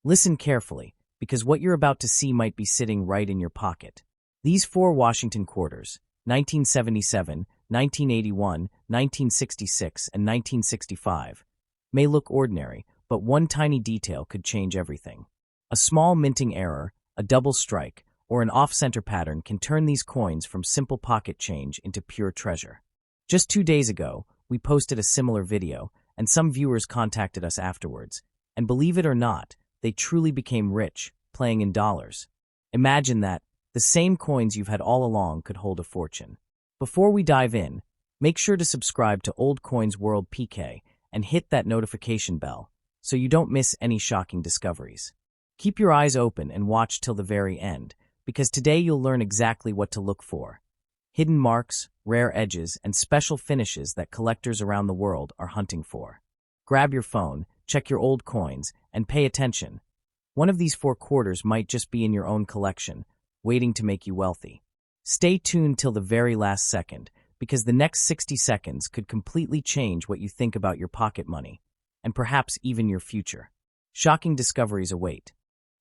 Listen carefully, because what you're about to see might be sitting right in your pocket. These four Washington quarters, 1977, 1981, 1966, and 1965, may look ordinary, but one tiny detail could change everything. A small minting error, a double strike, or an off-center pattern can turn these coins from simple pocket change into pure treasure. Just 2 days ago, we posted a similar video, and some viewers contacted us afterwards. And believe it or not, they truly became rich, playing in dollars. Imagine that, the same coins you've had all along could hold a fortune. Before we dive in, make sure to subscribe to Old Coins World PK and hit that notification bell so you don't miss any shocking discoveries. Keep your eyes open and watch till the very end, because today you'll learn exactly what to look for. Hidden marks, rare edges, and special finishes that collectors around the world are hunting for. Grab your phone, check your old coins, and pay attention. One of these four quarters might just be in your own collection, waiting to make you wealthy. Stay tuned till the very last second, because the next 60 seconds could completely change what you think about your pocket money, and perhaps even your future. Shocking discoveries await.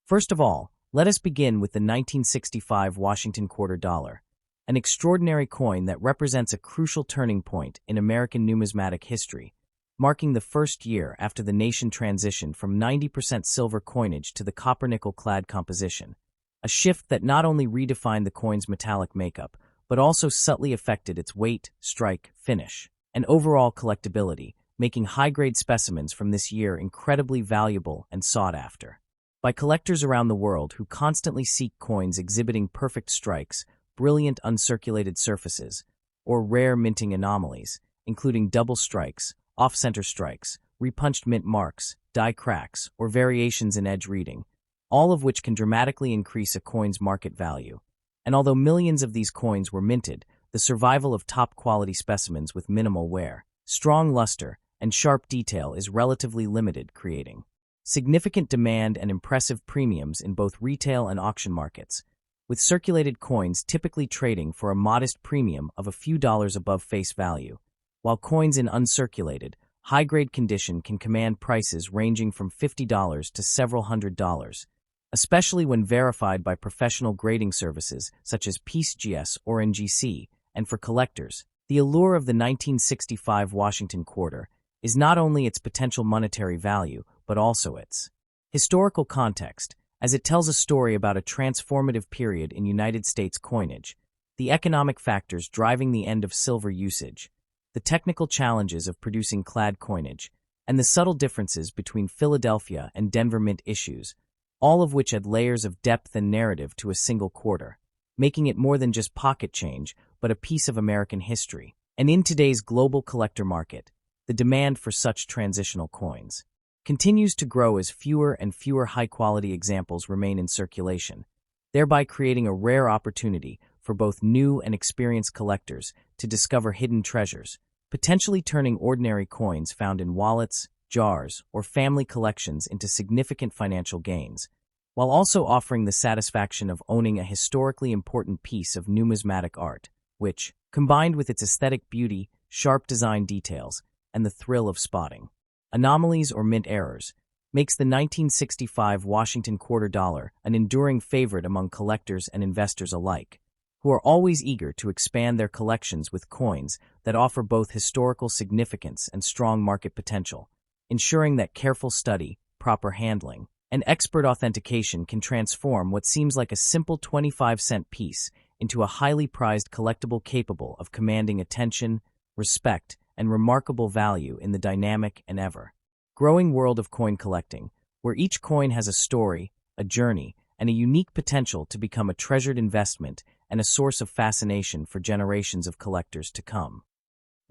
First of all, let us begin with the 1965 Washington quarter dollar, an extraordinary coin that represents a crucial turning point in American numismatic history, marking the first year after the nation transitioned from 90% silver coinage to the copper-nickel-clad composition, a shift that not only redefined the coin's metallic makeup, but also subtly affected its weight, strike, finish, and overall collectability, making high-grade specimens from this year incredibly valuable and sought after. By collectors around the world who constantly seek coins exhibiting perfect strikes, brilliant uncirculated surfaces, or rare minting anomalies, including double strikes, off-center strikes, repunched mint marks, die cracks, or variations in edge reading, all of which can dramatically increase a coin's market value. And although millions of these coins were minted, the survival of top-quality specimens with minimal wear, strong luster, and sharp detail is relatively limited, creating significant demand and impressive premiums in both retail and auction markets, with circulated coins typically trading for a modest premium of a few dollars above face value, while coins in uncirculated, high-grade condition can command prices ranging from $50 to several $100s, especially when verified by professional grading services such as PeaceGS or NGC. And for collectors, the allure of the 1965 Washington quarter is not only its potential monetary value, but also its historical context, as it tells a story about a transformative period in United States coinage, the economic factors driving the end of silver usage, the technical challenges of producing clad coinage, and the subtle differences between Philadelphia and Denver Mint issues, all of which add layers of depth and narrative to a single quarter, making it more than just pocket change, but a piece of American history. And in today's global collector market, the demand for such transitional coins continues to grow as fewer and fewer high-quality examples remain in circulation, thereby creating a rare opportunity for both new and experienced collectors to discover hidden treasures, potentially turning ordinary coins found in wallets, jars, or family collections into significant financial gains, while also offering the satisfaction of owning a historically important piece of numismatic art, which, combined with its aesthetic beauty, sharp design details, and the thrill of spotting anomalies or mint errors, makes the 1965 Washington quarter dollar an enduring favorite among collectors and investors alike, who are always eager to expand their collections with coins that offer both historical significance and strong market potential, ensuring that careful study, proper handling, and expert authentication can transform what seems like a simple 25-cent piece into a highly prized collectible capable of commanding attention, respect, and remarkable value in the dynamic and ever-growing world of coin collecting, where each coin has a story, a journey, and a unique potential to become a treasured investment and a source of fascination for generations of collectors to come.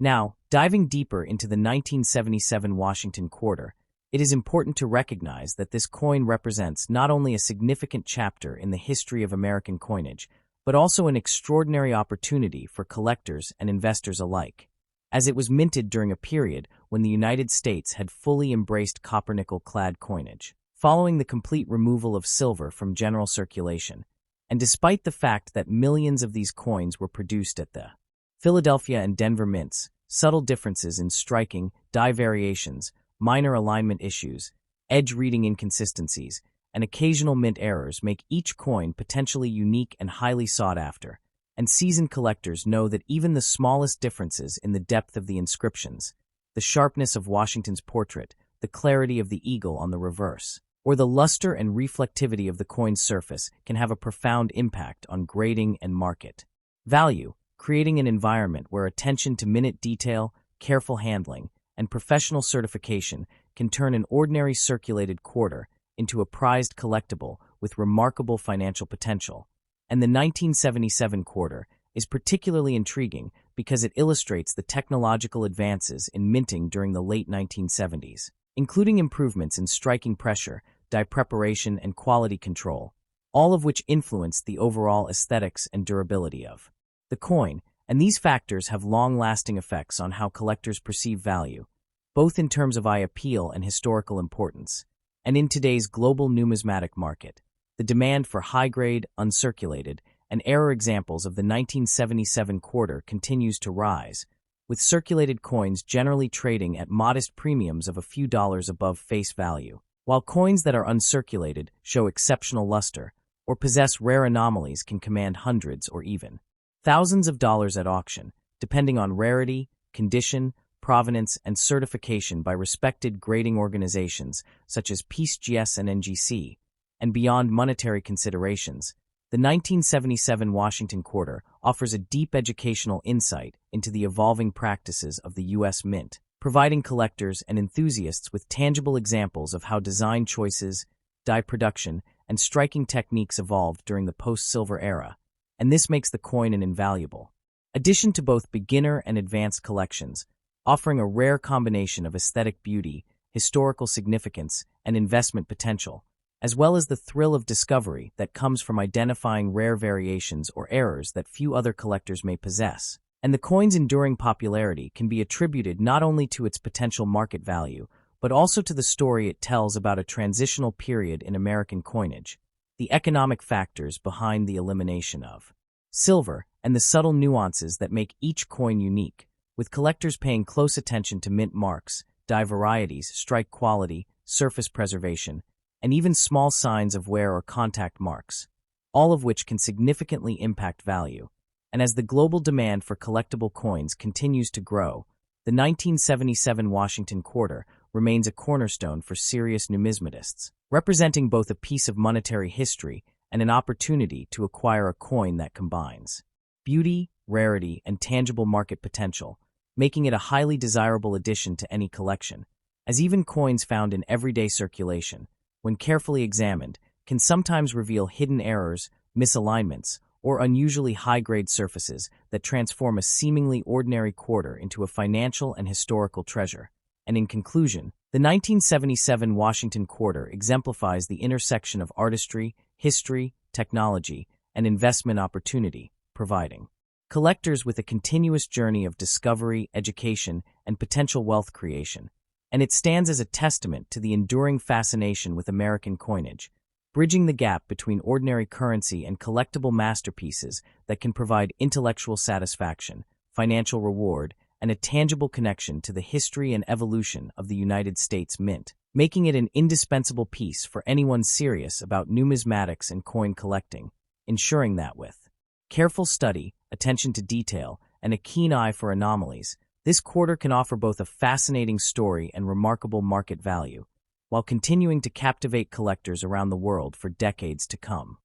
Now, diving deeper into the 1977 Washington quarter, it is important to recognize that this coin represents not only a significant chapter in the history of American coinage, but also an extraordinary opportunity for collectors and investors alike, as it was minted during a period when the United States had fully embraced copper-nickel-clad coinage, following the complete removal of silver from general circulation, and despite the fact that millions of these coins were produced at the Philadelphia and Denver mints, subtle differences in striking, die variations, minor alignment issues, edge reading inconsistencies, and occasional mint errors make each coin potentially unique and highly sought after, and seasoned collectors know that even the smallest differences in the depth of the inscriptions, the sharpness of Washington's portrait, the clarity of the eagle on the reverse, or the luster and reflectivity of the coin's surface can have a profound impact on grading and market value, creating an environment where attention to minute detail, careful handling, and professional certification can turn an ordinary circulated quarter into a prized collectible with remarkable financial potential. And the 1977 quarter is particularly intriguing because it illustrates the technological advances in minting during the late 1970s, including improvements in striking pressure, die preparation, and quality control, all of which influenced the overall aesthetics and durability of the coin, and these factors have long-lasting effects on how collectors perceive value, both in terms of eye appeal and historical importance. And in today's global numismatic market, the demand for high-grade, uncirculated, and error examples of the 1977 quarter continues to rise, with circulated coins generally trading at modest premiums of a few dollars above face value, while coins that are uncirculated show exceptional luster or possess rare anomalies can command hundreds or even thousands of dollars at auction, depending on rarity, condition, provenance, and certification by respected grading organizations such as PeaceGS and NGC. And beyond monetary considerations, the 1977 Washington Quarter offers a deep educational insight into the evolving practices of the U.S. Mint, providing collectors and enthusiasts with tangible examples of how design choices, die production, and striking techniques evolved during the post-silver era, and this makes the coin an invaluable addition to both beginner and advanced collections, offering a rare combination of aesthetic beauty, historical significance, and investment potential, as well as the thrill of discovery that comes from identifying rare variations or errors that few other collectors may possess. And the coin's enduring popularity can be attributed not only to its potential market value, but also to the story it tells about a transitional period in American coinage, the economic factors behind the elimination of silver, and the subtle nuances that make each coin unique, with collectors paying close attention to mint marks, die varieties, strike quality, surface preservation, and even small signs of wear or contact marks, all of which can significantly impact value. And as the global demand for collectible coins continues to grow, the 1977 Washington Quarter remains a cornerstone for serious numismatists, representing both a piece of monetary history and an opportunity to acquire a coin that combines beauty, rarity, and tangible market potential, making it a highly desirable addition to any collection, as even coins found in everyday circulation, when carefully examined, can sometimes reveal hidden errors, misalignments, or unusually high-grade surfaces that transform a seemingly ordinary quarter into a financial and historical treasure. And in conclusion, the 1977 Washington Quarter exemplifies the intersection of artistry, history, technology, and investment opportunity, providing collectors with a continuous journey of discovery, education, and potential wealth creation. And it stands as a testament to the enduring fascination with American coinage, bridging the gap between ordinary currency and collectible masterpieces that can provide intellectual satisfaction, financial reward, and a tangible connection to the history and evolution of the United States Mint, making it an indispensable piece for anyone serious about numismatics and coin collecting, ensuring that with careful study, attention to detail, and a keen eye for anomalies, this quarter can offer both a fascinating story and remarkable market value, while continuing to captivate collectors around the world for decades to come.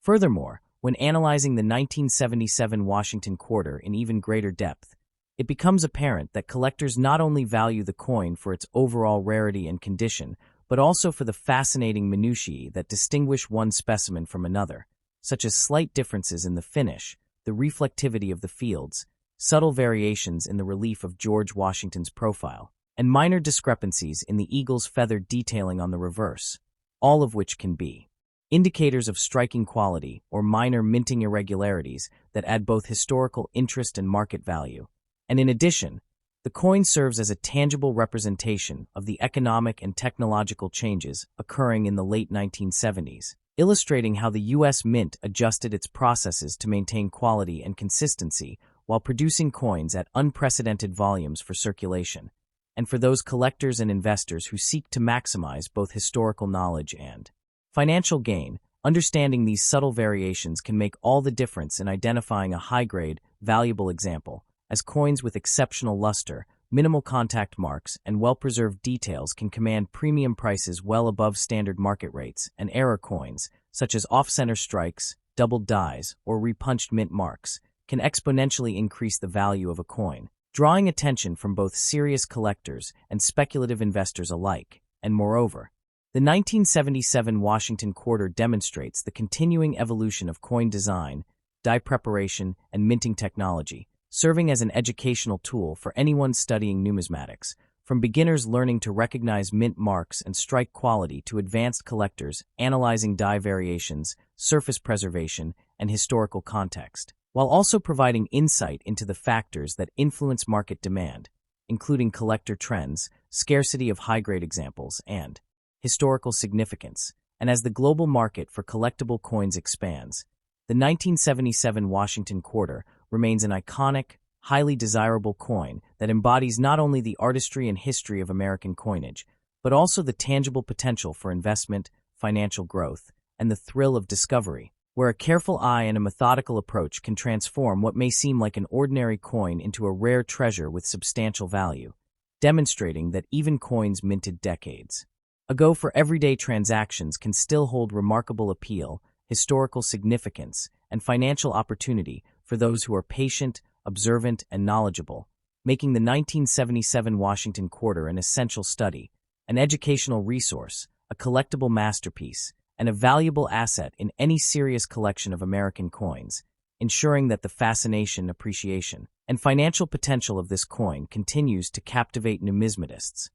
Furthermore, when analyzing the 1977 Washington Quarter in even greater depth, it becomes apparent that collectors not only value the coin for its overall rarity and condition, but also for the fascinating minutiae that distinguish one specimen from another, such as slight differences in the finish, the reflectivity of the fields, subtle variations in the relief of George Washington's profile, and minor discrepancies in the eagle's feathered detailing on the reverse, all of which can be indicators of striking quality or minor minting irregularities that add both historical interest and market value. And in addition, the coin serves as a tangible representation of the economic and technological changes occurring in the late 1970s, illustrating how the U.S. Mint adjusted its processes to maintain quality and consistency while producing coins at unprecedented volumes for circulation, and for those collectors and investors who seek to maximize both historical knowledge and Financial gain. Understanding these subtle variations can make all the difference in identifying a high-grade, valuable example, as coins with exceptional luster, minimal contact marks, and well-preserved details can command premium prices well above standard market rates, and error coins, such as off-center strikes, doubled dies, or repunched mint marks, can exponentially increase the value of a coin, drawing attention from both serious collectors and speculative investors alike. And moreover, the 1977 Washington Quarter demonstrates the continuing evolution of coin design, die preparation, and minting technology, serving as an educational tool for anyone studying numismatics, from beginners learning to recognize mint marks and strike quality to advanced collectors analyzing die variations, surface preservation, and historical context, while also providing insight into the factors that influence market demand, including collector trends, scarcity of high-grade examples, and historical significance. And as the global market for collectible coins expands, the 1977 Washington Quarter remains an iconic, highly desirable coin that embodies not only the artistry and history of American coinage, but also the tangible potential for investment, financial growth, and the thrill of discovery, where a careful eye and a methodical approach can transform what may seem like an ordinary coin into a rare treasure with substantial value, demonstrating that even coins minted decades ago for everyday transactions can still hold remarkable appeal, historical significance, and financial opportunity for those who are patient, observant, and knowledgeable, making the 1977 Washington Quarter an essential study, an educational resource, a collectible masterpiece, and a valuable asset in any serious collection of American coins, ensuring that the fascination, appreciation, and financial potential of this coin continues to captivate numismatists.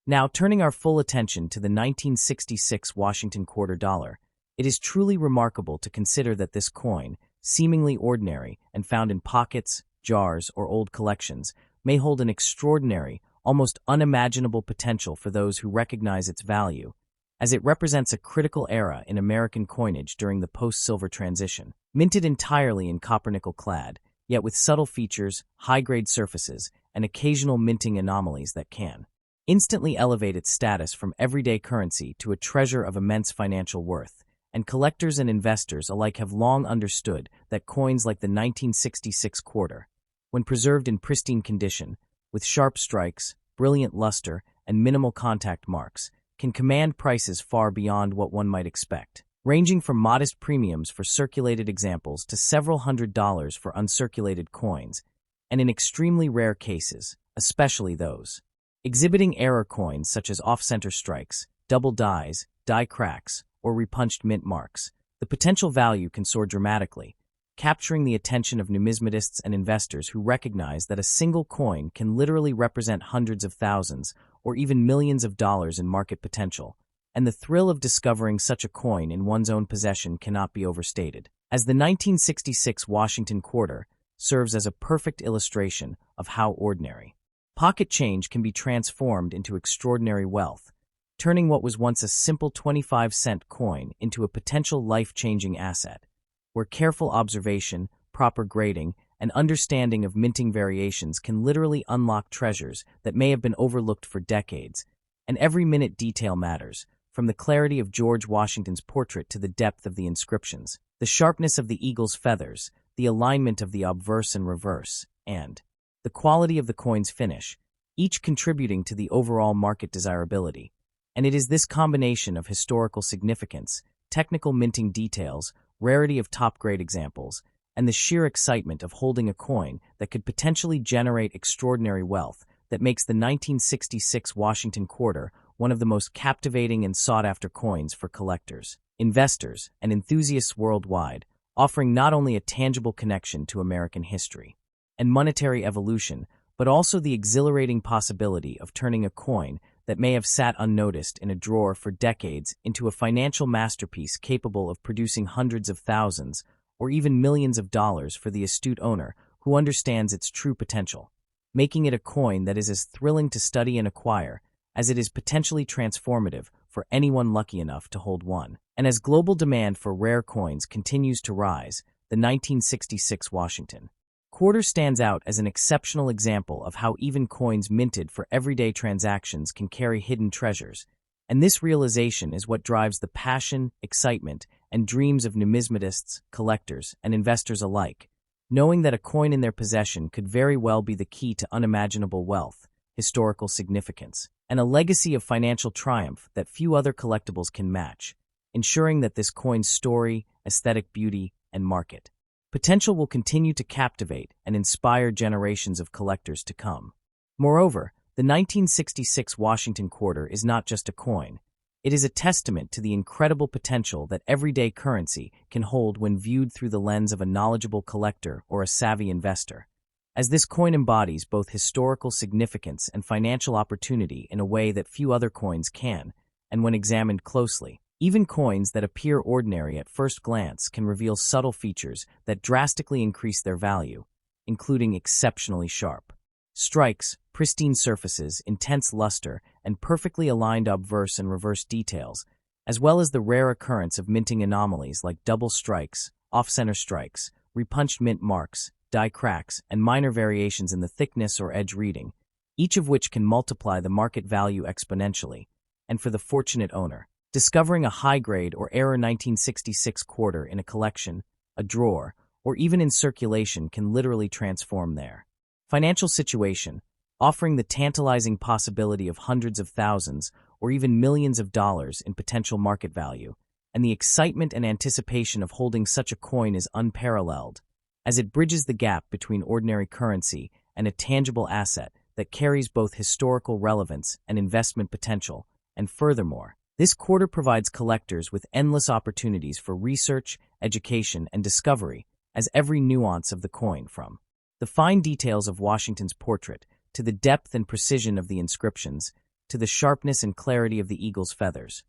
Now, turning our full attention to the 1966 Washington Quarter dollar, it is truly remarkable to consider that this coin, seemingly ordinary and found in pockets, jars, or old collections, may hold an extraordinary, almost unimaginable potential for those who recognize its value, as it represents a critical era in American coinage during the post-silver transition. Minted entirely in copper-nickel clad, yet with subtle features, high-grade surfaces, and occasional minting anomalies that can instantly elevate its status from everyday currency to a treasure of immense financial worth, and collectors and investors alike have long understood that coins like the 1966 quarter, when preserved in pristine condition, with sharp strikes, brilliant luster, and minimal contact marks, can command prices far beyond what one might expect, ranging from modest premiums for circulated examples to several $100s for uncirculated coins, and in extremely rare cases, especially those exhibiting error coins such as off-center strikes, double dies, die cracks, or repunched mint marks, the potential value can soar dramatically, capturing the attention of numismatists and investors who recognize that a single coin can literally represent hundreds of thousands or even millions of dollars in market potential, and the thrill of discovering such a coin in one's own possession cannot be overstated. As the 1966 Washington Quarter serves as a perfect illustration of how ordinary pocket change can be transformed into extraordinary wealth, turning what was once a simple 25-cent coin into a potential life-changing asset, where careful observation, proper grading, and understanding of minting variations can literally unlock treasures that may have been overlooked for decades, and every minute detail matters, from the clarity of George Washington's portrait to the depth of the inscriptions, the sharpness of the eagle's feathers, the alignment of the obverse and reverse, and the quality of the coin's finish, each contributing to the overall market desirability. And it is this combination of historical significance, technical minting details, rarity of top-grade examples, and the sheer excitement of holding a coin that could potentially generate extraordinary wealth that makes the 1966 Washington Quarter one of the most captivating and sought-after coins for collectors, investors, and enthusiasts worldwide, offering not only a tangible connection to American history and monetary evolution, but also the exhilarating possibility of turning a coin that may have sat unnoticed in a drawer for decades into a financial masterpiece capable of producing hundreds of thousands or even millions of dollars for the astute owner who understands its true potential, making it a coin that is as thrilling to study and acquire as it is potentially transformative for anyone lucky enough to hold one. And as global demand for rare coins continues to rise, the 1966 Washington Quarter stands out as an exceptional example of how even coins minted for everyday transactions can carry hidden treasures, And this realization is what drives the passion, excitement, and dreams of numismatists, collectors, and investors alike, knowing that a coin in their possession could very well be the key to unimaginable wealth, historical significance, and a legacy of financial triumph that few other collectibles can match, ensuring that this coin's story, aesthetic beauty, and market potential will continue to captivate and inspire generations of collectors to come. Moreover, the 1966 Washington quarter is not just a coin. It is a testament to the incredible potential that everyday currency can hold when viewed through the lens of a knowledgeable collector or a savvy investor, as this coin embodies both historical significance and financial opportunity in a way that few other coins can, and when examined closely, even coins that appear ordinary at first glance can reveal subtle features that drastically increase their value, including exceptionally sharp strikes, pristine surfaces, intense luster, and perfectly aligned obverse and reverse details, as well as the rare occurrence of minting anomalies like double strikes, off-center strikes, repunched mint marks, die cracks, and minor variations in the thickness or edge reading, each of which can multiply the market value exponentially. And for the fortunate owner, discovering a high-grade or Era 1966 quarter in a collection, a drawer, or even in circulation can literally transform their financial situation, offering the tantalizing possibility of hundreds of thousands or even millions of dollars in potential market value, and the excitement and anticipation of holding such a coin is unparalleled, as it bridges the gap between ordinary currency and a tangible asset that carries both historical relevance and investment potential, and furthermore, this quarter provides collectors with endless opportunities for research, education, and discovery, as every nuance of the coin, from the fine details of Washington's portrait, to the depth and precision of the inscriptions, to the sharpness and clarity of the eagle's feathers,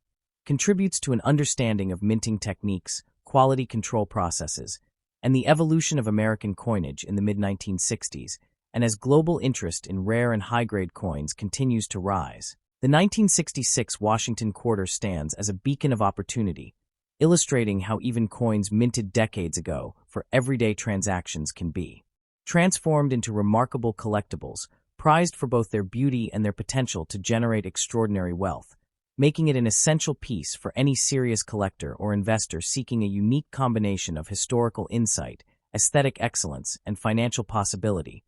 contributes to an understanding of minting techniques, quality control processes, and the evolution of American coinage in the mid-1960s, and as global interest in rare and high-grade coins continues to rise. The 1966 Washington quarter stands as a beacon of opportunity, illustrating how even coins minted decades ago for everyday transactions can be transformed into remarkable collectibles, prized for both their beauty and their potential to generate extraordinary wealth, making it an essential piece for any serious collector or investor seeking a unique combination of historical insight, aesthetic excellence, and financial possibility,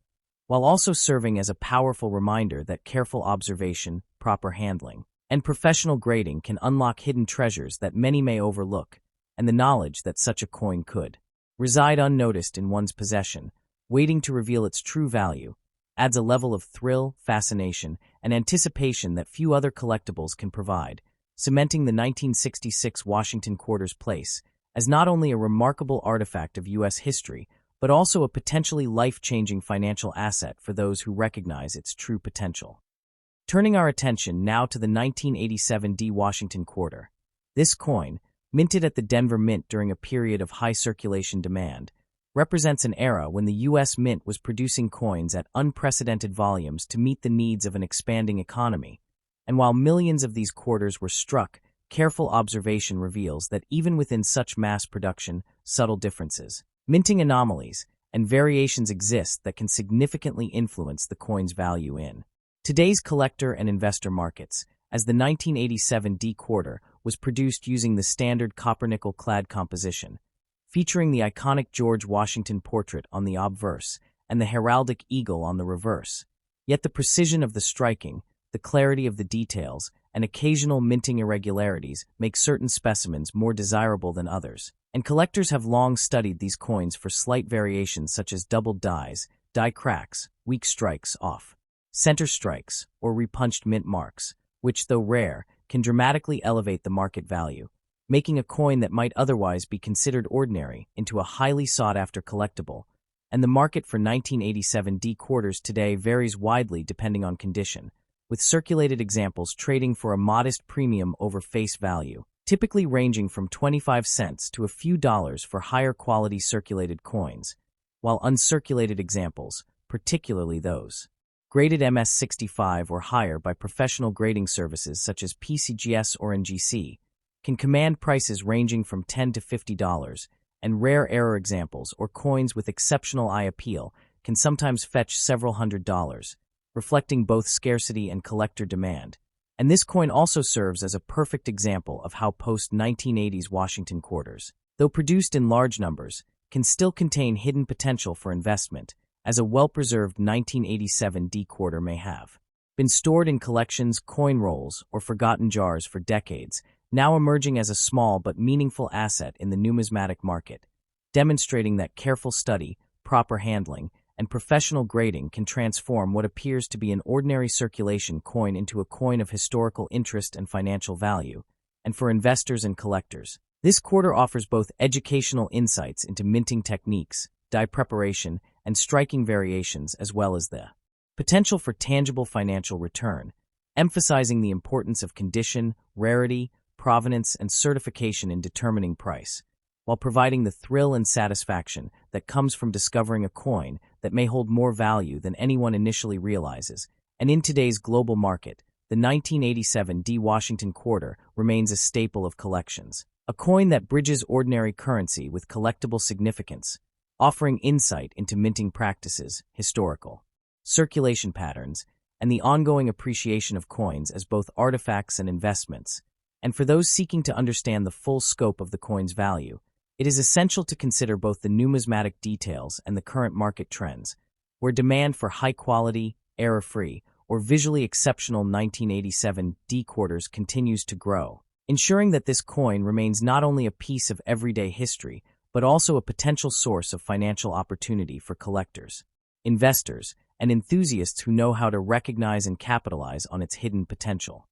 while also serving as a powerful reminder that careful observation, proper handling, and professional grading can unlock hidden treasures that many may overlook, and the knowledge that such a coin could reside unnoticed in one's possession, waiting to reveal its true value, adds a level of thrill, fascination, and anticipation that few other collectibles can provide, cementing the 1966 Washington quarter's place as not only a remarkable artifact of U.S. history, but also a potentially life-changing financial asset for those who recognize its true potential. Turning our attention now to the 1987 D Washington quarter. This coin, minted at the Denver Mint during a period of high circulation demand, represents an era when the U.S. Mint was producing coins at unprecedented volumes to meet the needs of an expanding economy. And while millions of these quarters were struck, careful observation reveals that even within such mass production, subtle differences, minting anomalies, and variations exist that can significantly influence the coin's value in today's collector and investor markets, as the 1987 D quarter was produced using the standard copper-nickel clad composition, featuring the iconic George Washington portrait on the obverse and the heraldic eagle on the reverse. Yet the precision of the striking, the clarity of the details, and occasional minting irregularities make certain specimens more desirable than others, and collectors have long studied these coins for slight variations such as doubled dies, die cracks, weak strikes, off-center strikes, or repunched mint marks, which, though rare, can dramatically elevate the market value, making a coin that might otherwise be considered ordinary into a highly sought-after collectible. And the market for 1987 D quarters today varies widely depending on condition, with circulated examples trading for a modest premium over face value, typically ranging from 25 cents to a few dollars for higher quality circulated coins, while uncirculated examples, particularly those graded MS-65 or higher by professional grading services such as PCGS or NGC, can command prices ranging from $10 to $50, and rare error examples or coins with exceptional eye appeal can sometimes fetch several $100s, reflecting both scarcity and collector demand. And this coin also serves as a perfect example of how post-1980s Washington quarters, though produced in large numbers, can still contain hidden potential for investment, as a well-preserved 1987 D quarter may have. Been stored in collections, coin rolls, or forgotten jars for decades, now emerging as a small but meaningful asset in the numismatic market, demonstrating that careful study, proper handling, and professional grading can transform what appears to be an ordinary circulation coin into a coin of historical interest and financial value. And for investors and collectors, this quarter offers both educational insights into minting techniques, die preparation, and striking variations, as well as the potential for tangible financial return, emphasizing the importance of condition, rarity, provenance, and certification in determining price, while providing the thrill and satisfaction that comes from discovering a coin that may hold more value than anyone initially realizes. And in today's global market, the 1987 D Washington quarter remains a staple of collections, a coin that bridges ordinary currency with collectible significance, offering insight into minting practices, historical circulation patterns, and the ongoing appreciation of coins as both artifacts and investments. And for those seeking to understand the full scope of the coin's value, it is essential to consider both the numismatic details and the current market trends, where demand for high-quality, error-free, or visually exceptional 1987 D quarters continues to grow, ensuring that this coin remains not only a piece of everyday history, but also a potential source of financial opportunity for collectors, investors, and enthusiasts who know how to recognize and capitalize on its hidden potential.